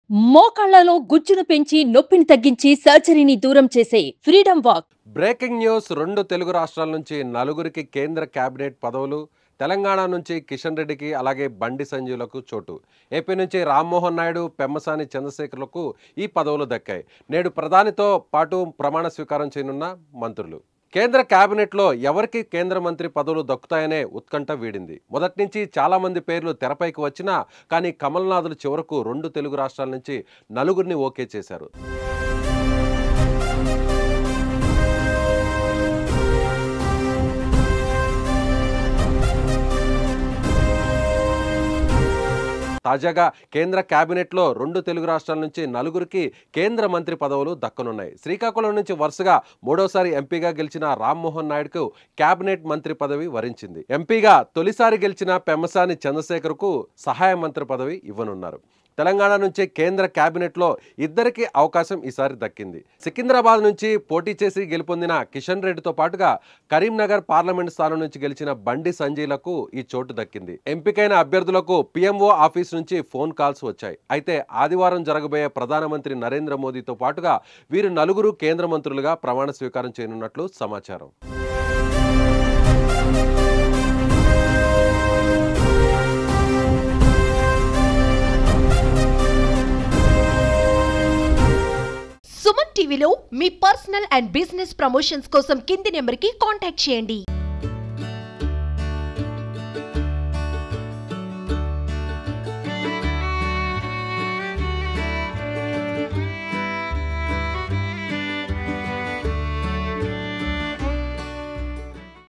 మోకాళ్లలో గుజ్జును పెంచి నొప్పిని తగ్గించి సర్జరీని దూరం చేసే freedom walk. Breaking news. 2 Telugu రాష్ట్రాల నుంచి నలుగురికి కేంద్ర కేబినెట్ పదవులు. తెలంగాణ నుంచి కిషన్ రెడ్డికి అలాగే బండి సంజయ్లకు చోటు. ఏపీ నుంచి రామ్మోహన్ నాయుడు, పెమ్మసాని చంద్రశేఖర్లకు ఈ పదవులు దక్కాయి. నేడు ప్రధానితో పాటు ప్రమాణ స్వీకారం చేయనున్న మంత్రులు. కేంద్ర కేబినెట్లో ఎవరికి కేంద్ర మంత్రి పదవులు దక్కుతాయనే ఉత్కంఠ వీడింది. మొదటి నుంచి చాలా మంది పేర్లు తెరపైకి వచ్చినా కానీ కమల్నాథులు చివరకు 2 తెలుగు రాష్ట్రాల నుంచి నలుగురిని ఓకే చేశారు. తాజాగా కేంద్ర కేబినెట్లో 2 తెలుగు రాష్ట్రాల నుంచి నలుగురికి కేంద్ర మంత్రి పదవులు దక్కనున్నాయి. శ్రీకాకుళం నుంచి వరుసగా 3వసారి ఎంపీగా గెలిచిన రామ్మోహన్ నాయుడుకు కేబినెట్ మంత్రి పదవి వరించింది. ఎంపీగా తొలిసారి గెలిచిన పెమ్మసాని చంద్రశేఖర్కు సహాయ మంత్రి పదవి ఇవ్వనున్నారు. తెలంగాణ నుంచి కేంద్ర కేబినెట్లో ఇద్దరికి అవకాశం ఈసారి దక్కింది. సికింద్రాబాద్ నుంచి పోటీ చేసి గెలుపొందిన కిషన్ రెడ్డితో పాటుగా కరీంనగర్ పార్లమెంట్ స్థానం నుంచి గెలిచిన బండి సంజయ్లకు ఈ చోటు దక్కింది. ఎంపికైన అభ్యర్థులకు పిఎంఓ ఆఫీస్ నుంచి ఫోన్ కాల్స్ వచ్చాయి. అయితే ఆదివారం జరగబోయే ప్రధానమంత్రి నరేంద్ర మోదీతో పాటుగా వీరు నలుగురు కేంద్ర మంత్రులుగా ప్రమాణ స్వీకారం చేయనున్నట్లు సమాచారం. సుమన్ టీవీలో మీ పర్సనల్ అండ్ బిజినెస్ ప్రమోషన్స్ కోసం కింది నెంబర్కి కాంటాక్ట్ చేయండి.